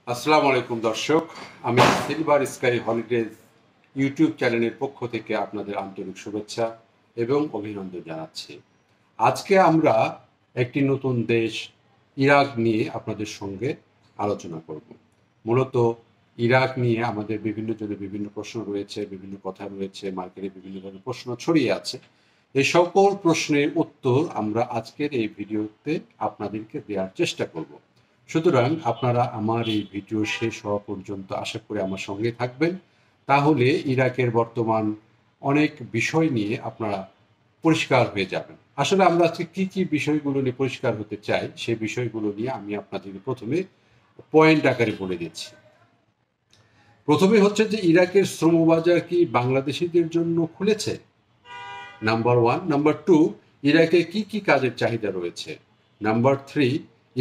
আসসালামু আলাইকুম দর্শক, আমি সিলভার স্কাই হলিডেজ ইউটিউব চ্যানেলের পক্ষ থেকে আপনাদের আন্তরিক শুভেচ্ছা এবং অভিনন্দন জানাচ্ছি। আজকে আমরা একটি নতুন দেশ ইরাক নিয়ে আপনাদের সঙ্গে আলোচনা করব। মূলত ইরাক নিয়ে আমাদের বিভিন্ন জনের বিভিন্ন প্রশ্ন রয়েছে, বিভিন্ন কথা রয়েছে, মার্কেটে বিভিন্ন ধরনের প্রশ্ন ছড়িয়ে আছে। এই সকল প্রশ্নের উত্তর আমরা আজকের এই ভিডিওতে আপনাদেরকে দেওয়ার চেষ্টা করব। সুতরাং আপনারা আমার এই ভিডিও শেষ হওয়া পর্যন্ত আশা করি আমার সঙ্গে থাকবেন। তাহলে ইরাকের বর্তমান অনেক বিষয় নিয়ে আপনারা পরিষ্কার হয়ে যাবেন। আসলে আমরা আজকে কি কি বিষয়গুলো নিয়ে পরিষ্কার হতে চাই, সেই বিষয়গুলো নিয়ে আমি আপনাদেরকে প্রথমে পয়েন্ট আকারে বলে দিচ্ছি। প্রথমে হচ্ছে যে ইরাকের শ্রমবাজার কি বাংলাদেশিদের জন্য খুলেছে? Number one. নাম্বার টু, ইরাকে কি কি কাজের চাহিদা রয়েছে? নাম্বার থ্রি,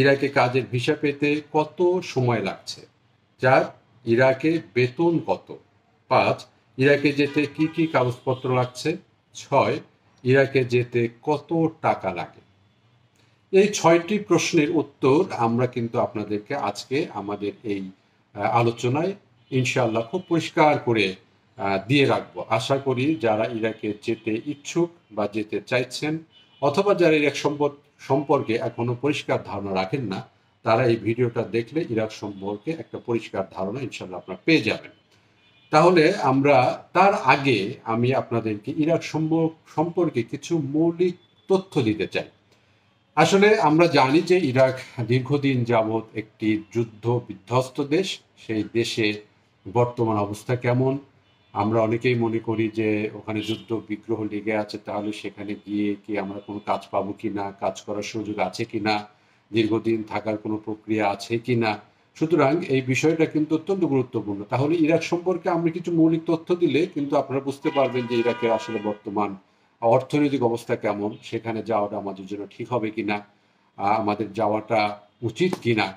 ইরাকে কাজের ভিসা পেতে কত সময় লাগছে? চার, ইরাকে বেতন কত? পাঁচ, ইরাকে যেতে কি কি কাগজপত্র লাগছে? ছয়, ইরাকে যেতে কত টাকা লাগে? এই ছয়টি প্রশ্নের উত্তর আমরা কিন্তু আপনাদেরকে আজকে আমাদের এই আলোচনায় ইনশাআল্লাহ খুব পরিষ্কার করে দিয়ে রাখবো। আশা করি যারা ইরাকে যেতে ইচ্ছুক বা যেতে চাইছেন, অথবা যারা ইরাক সম্পর্কে এখনো পরিষ্কার ধারণা রাখেন না, তারা এই ভিডিওটা দেখলে ইরাক সম্পর্কে একটা পরিষ্কার ধারণা ইনশাআল্লাহ আপনারা পেয়ে যাবেন। তাহলে আমরা তার আগে আমি আপনাদেরকে ইরাক সম্পর্কে কিছু মৌলিক তথ্য দিতে চাই। আসলে আমরা জানি যে ইরাক দীর্ঘদিন যাবৎ একটি যুদ্ধ বিধ্বস্ত দেশ। সেই দেশে বর্তমান অবস্থা কেমন? আমরা অনেকেই মনে করি যে ওখানে যুদ্ধ বিগ্রহ লেগে আছে, তাহলে সেখানে গিয়ে কি আমরা কোনো কাজ পাবো কিনা, কাজ করার সুযোগ আছে কিনা, দীর্ঘদিন থাকার কোনো প্রক্রিয়া আছে কিনা। সুতরাং এই বিষয়টা কিন্তু অত্যন্ত গুরুত্বপূর্ণ। তাহলে ইরাক সম্পর্কে আমরা কিছু মৌলিক তথ্য দিলে কিন্তু আপনারা বুঝতে পারবেন যে ইরাকের আসলে বর্তমান অর্থনৈতিক অবস্থা কেমন, সেখানে যাওয়াটা আমাদের জন্য ঠিক হবে কিনা, আমাদের যাওয়াটা উচিত কিনা।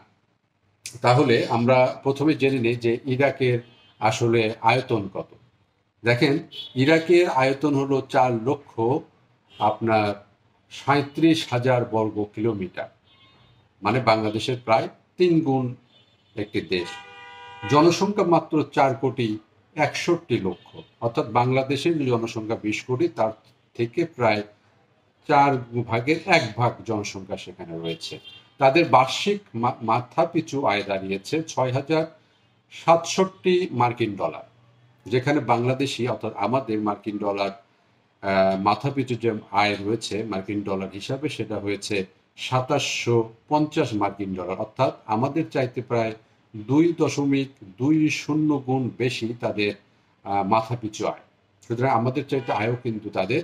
তাহলে আমরা প্রথমে জেনে নিই যে ইরাকের আসলে আয়তন কত। দেখেন, ইরাকের আয়তন হলো 4,37,000 বর্গ কিলোমিটার, মানে বাংলাদেশের প্রায় 3 গুণ একটি দেশ। জনসংখ্যা মাত্র 4,61,00,000, অর্থাৎ বাংলাদেশের জনসংখ্যা 20 কোটি, তার থেকে প্রায় 1/4 জনসংখ্যা সেখানে রয়েছে। তাদের বার্ষিক মাথাপিছু আয় দাঁড়িয়েছে $6,067, যেখানে বাংলাদেশি অর্থাৎ আমাদের মার্কিন ডলার মাথাপিছু যে আয় রয়েছে মার্কিন ডলার হিসাবে, সেটা হয়েছে $2,750, অর্থাৎ আমাদের চাইতে প্রায় 2.20 গুণ বেশি তাদের মাথাপিছু আয়। সুতরাং আমাদের চাইতে আয়ও কিন্তু তাদের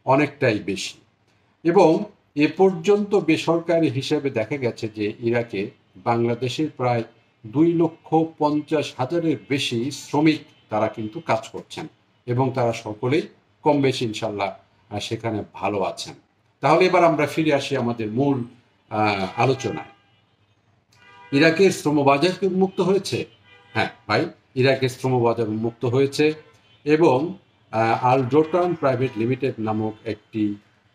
অনেকটাই বেশি। এবং এ পর্যন্ত বেসরকারি হিসেবে দেখা গেছে যে ইরাকে বাংলাদেশের প্রায় 2,50,000-এর বেশি শ্রমিক তারা কিন্তু কাজ করছেন, এবং তারা সকলেই কম বেশি ইনশাল্লাহ সেখানে ভালো আছেন। তাহলে এবার আমরা ফিরে আসি আমাদের মূল আলোচনায়। ইরাকের শ্রমবাজার কি উন্মুক্ত হয়েছে? হ্যাঁ ভাই, ইরাকের শ্রমবাজার উন্মুক্ত হয়েছে, এবং আল ডোটান প্রাইভেট লিমিটেড নামক একটি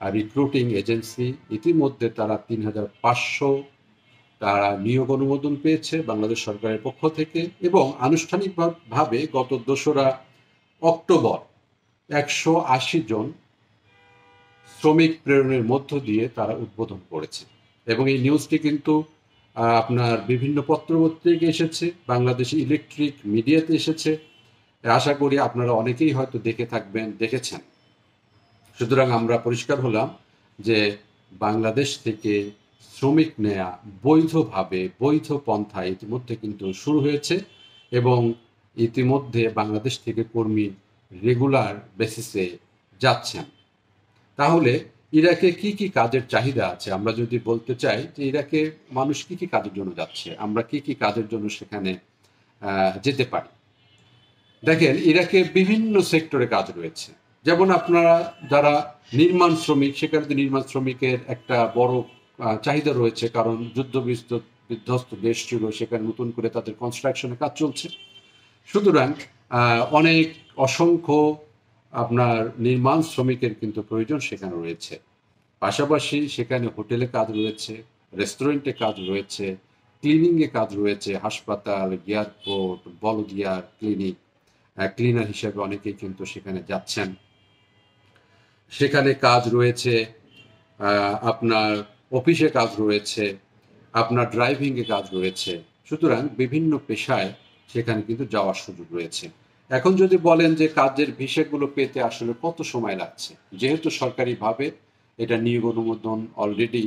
রিক্রুটিং এজেন্সি ইতিমধ্যে তারা 3,500 তারা নিয়োগ অনুমোদন পেয়েছে বাংলাদেশ সরকারের পক্ষ থেকে, এবং আনুষ্ঠানিকভাবে গত 2রা অক্টোবর 180 জন শ্রমিক প্রেরণের মধ্য দিয়ে তারা উদ্বোধন করেছে। এবং এই নিউজটি কিন্তু আপনার বিভিন্ন পত্রপত্রিকা এসেছে, বাংলাদেশি ইলেকট্রিক মিডিয়াতে এসেছে। আশা করি আপনারা অনেকেই হয়তো দেখেছেন। সুতরাং আমরা পরিষ্কার হলাম যে বাংলাদেশ থেকে শ্রমিক নেয়া বৈধভাবে, বৈধ পন্থায় ইতিমধ্যে কিন্তু শুরু হয়েছে, এবং ইতিমধ্যে বাংলাদেশ থেকে কর্মী রেগুলার বেসিসে যাচ্ছেন। তাহলে ইরাকে কি কি কাজের চাহিদা আছে আমরা যদি বলতে চাই যে ইরাকে মানুষ কি কি কাজের জন্য যাচ্ছে, আমরা কি কি কাজের জন্য সেখানে যেতে পারি। দেখেন, ইরাকে বিভিন্ন সেক্টরে কাজ রয়েছে। যেমন আপনারা যারা নির্মাণ শ্রমিক, সেখানে নির্মাণ শ্রমিকের একটা বড় চাহিদা রয়েছে, কারণ যুদ্ধ বিধ্বস্ত দেশ ছিল, সেখানে নতুন করে তাদের কনস্ট্রাকশনের কাজ চলছে। সুতরাং অনেক অসংখ্য আপনার নির্মাণ শ্রমিকের কিন্তু প্রয়োজন সেখানে রয়েছে। পাশাপাশি সেখানে হোটেলে কাজ রয়েছে, রেস্টুরেন্টে কাজ রয়েছে, ক্লিনিংয়ে কাজ রয়েছে, হাসপাতাল, এয়ারপোর্ট, বলদিয়ার ক্লিনিক, ক্লিনার হিসেবে অনেকেই কিন্তু সেখানে যাচ্ছেন। সেখানে কাজ রয়েছে, আপনার অফিসে কাজ রয়েছে, আপনার ড্রাইভিংয়ে কাজ রয়েছে। সুতরাং বিভিন্ন পেশায় সেখানে কিন্তু যাওয়ার সুযোগ রয়েছে। এখন যদি বলেন যে কাজের ভিসাগুলো পেতে আসলে কত সময় লাগছে, যেহেতু সরকারিভাবে এটা নিয়োগ অনুমোদন অলরেডি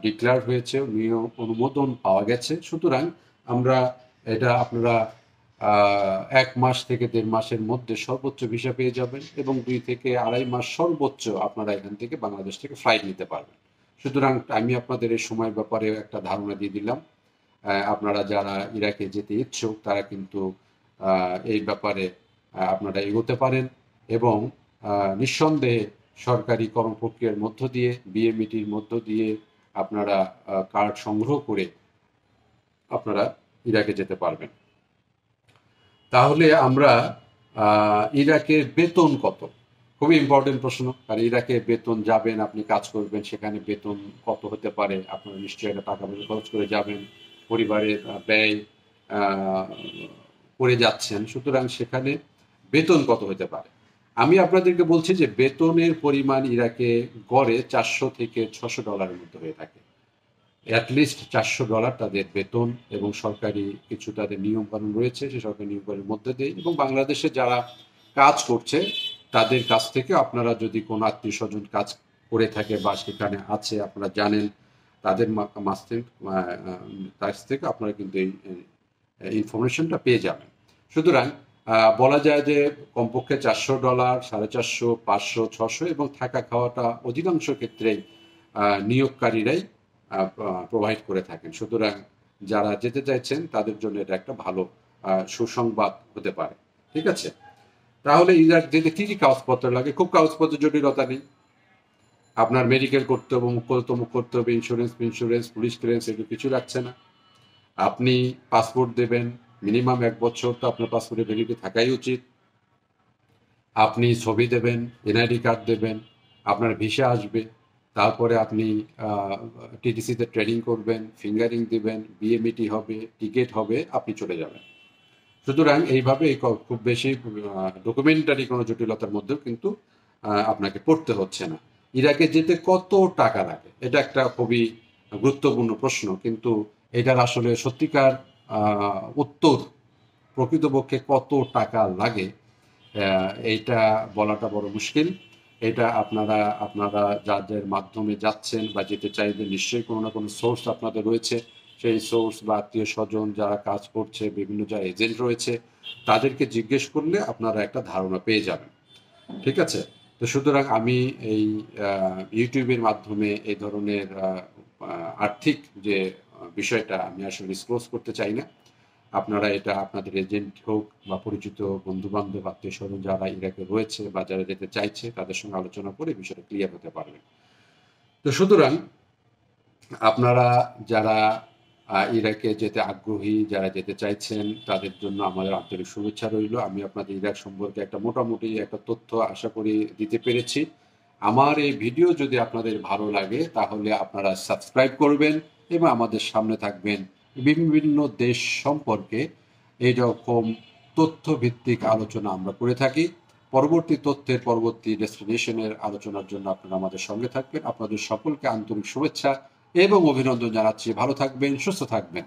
ডিক্লেয়ার হয়েছে, নিয়োগ অনুমোদন পাওয়া গেছে, সুতরাং আমরা এটা আপনারা 1 মাস থেকে 1.5 মাসের মধ্যে সর্বোচ্চ ভিসা পেয়ে যাবেন এবং 2 থেকে 2.5 মাস সর্বোচ্চ আপনারা এখান থেকে বাংলাদেশ থেকে ফ্লাইট নিতে পারবেন। সুতরাং আমি আপনাদের এই সময়ের ব্যাপারে একটা ধারণা দিয়ে দিলাম। আপনারা যারা ইরাকে যেতে ইচ্ছুক তারা কিন্তু এই ব্যাপারে আপনারা এগোতে পারেন এবং নিঃসন্দেহে সরকারি কর্মপ্রক্রিয়ার মধ্য দিয়ে, বিএমইটির মধ্য দিয়ে আপনারা কার্ড সংগ্রহ করে আপনারা ইরাকে যেতে পারবেন। তাহলে আমরা ইরাকের বেতন কত, খুবই ইম্পর্টেন্ট প্রশ্ন। কারণ ইরাকে বেতন যাবেন, আপনি কাজ করবেন, সেখানে বেতন কত হতে পারে, আপনারা নিশ্চয়ই একটা টাকা পয়সা খরচ করে যাবেন, পরিবারের ব্যয় করে যাচ্ছেন, সুতরাং সেখানে বেতন কত হতে পারে। আমি আপনাদেরকে বলছি যে বেতনের পরিমাণ ইরাকে গড়ে $400 থেকে $600 মধ্যে হয়ে থাকে। অ্যাটলিস্ট $400 তাদের বেতন এবং সরকারি কিছু তাদের নিয়মকানুন রয়েছে, সেই সরকারি নিয়মকানুনের মধ্যে দিয়ে। এবং বাংলাদেশে যারা কাজ করছে তাদের কাছ থেকে আপনারা যদি কোনো আত্মীয় স্বজন কাজ করে থাকে বা সেখানে আছে আপনারা জানেন, তাদের কাছ থেকে আপনারা কিন্তু এই ইনফরমেশনটা পেয়ে যাবেন। সুতরাং বলা যায় যে কমপক্ষে $400, $450, $500, $600 এবং থাকা খাওয়াটা অধিকাংশ ক্ষেত্রেই নিয়োগকারীরাই প্রোভাইড করে থাকেন। সুতরাং যারা যেতে চাইছেন তাদের জন্য এটা একটা ভালো সুসংবাদ হতে পারে। ঠিক আছে, তাহলে ইরাক যেতে কি কি কাগজপত্র লাগে? খুব কাগজপত্র জটিলতা নেই। আপনার মেডিকেল করতে হবে, মুখ করতে হবে, ইন্স্যুরেন্স, পুলিশ ক্লিয়ারেন্স, এগুলো কিছু লাগছে না। আপনি পাসপোর্ট দেবেন, মিনিমাম 1 বছর তো আপনার পাসপোর্টের ভ্যালিডিটি থাকাই উচিত। আপনি ছবি দেবেন, এনআইডি কার্ড দেবেন, আপনার ভিসা আসবে, তারপরে আপনি টিটিসিতে ট্রেনিং করবেন, ফিঙ্গারিং দিবেন, বিএমইটি হবে, টিকিট হবে, আপনি চলে যাবেন। সুতরাং এইভাবে খুব বেশি ডকুমেন্টারি কোনো জটিলতার মধ্যেও কিন্তু আপনাকে পড়তে হচ্ছে না। ইরাকে যেতে কত টাকা লাগে, এটা একটা খুবই গুরুত্বপূর্ণ প্রশ্ন, কিন্তু এটার আসলে সত্যিকার উত্তর প্রকৃতপক্ষে কত টাকা লাগে এইটা বলাটা বড় মুশকিল। এটা আপনারা যাদের মাধ্যমে যাচ্ছেন বা যেতে চাইবেন, নিশ্চয়ই কোনো না কোনো সোর্স আপনাদের রয়েছে। সেই সোর্স বা আত্মীয় স্বজন যারা কাজ করছে, বিভিন্ন যারা এজেন্ট রয়েছে, তাদেরকে জিজ্ঞেস করলে আপনারা একটা ধারণা পেয়ে যাবেন। ঠিক আছে, তো সুতরাং আমি এই ইউটিউবের মাধ্যমে এই ধরনের আর্থিক যে বিষয়টা আমি আসলে ডিসক্লোজ করতে চাই না। আপনারা এটা আপনাদের এজেন্ট হোক বা পরিচিত বন্ধু বান্ধব, আত্মীয় স্বজন যারা ইরাকে রয়েছে বা যারা যেতে চাইছে তাদের সঙ্গে আলোচনা করে বিষয়টা ক্লিয়ার হতে পারবেন। তো সুতরাং আপনারা যারা ইরাকে যেতে আগ্রহী, যারা যেতে চাইছেন, তাদের জন্য আমাদের আন্তরিক শুভেচ্ছা রইল। আমি আপনাদের ইরাক সম্পর্কে একটা মোটামুটি একটা তথ্য আশা করি দিতে পেরেছি। আমার এই ভিডিও যদি আপনাদের ভালো লাগে তাহলে আপনারা সাবস্ক্রাইব করবেন এবং আমাদের সামনে থাকবেন। বিভিন্ন দেশ সম্পর্কে এইরকম তথ্যভিত্তিক আলোচনা আমরা করে থাকি। পরবর্তী তথ্যের, পরবর্তী ডেস্টিনেশনের আলোচনার জন্য আপনারা আমাদের সঙ্গে থাকবেন। আপনাদের সকলকে আন্তরিক শুভেচ্ছা এবং অভিনন্দন জানাচ্ছি। ভালো থাকবেন, সুস্থ থাকবেন।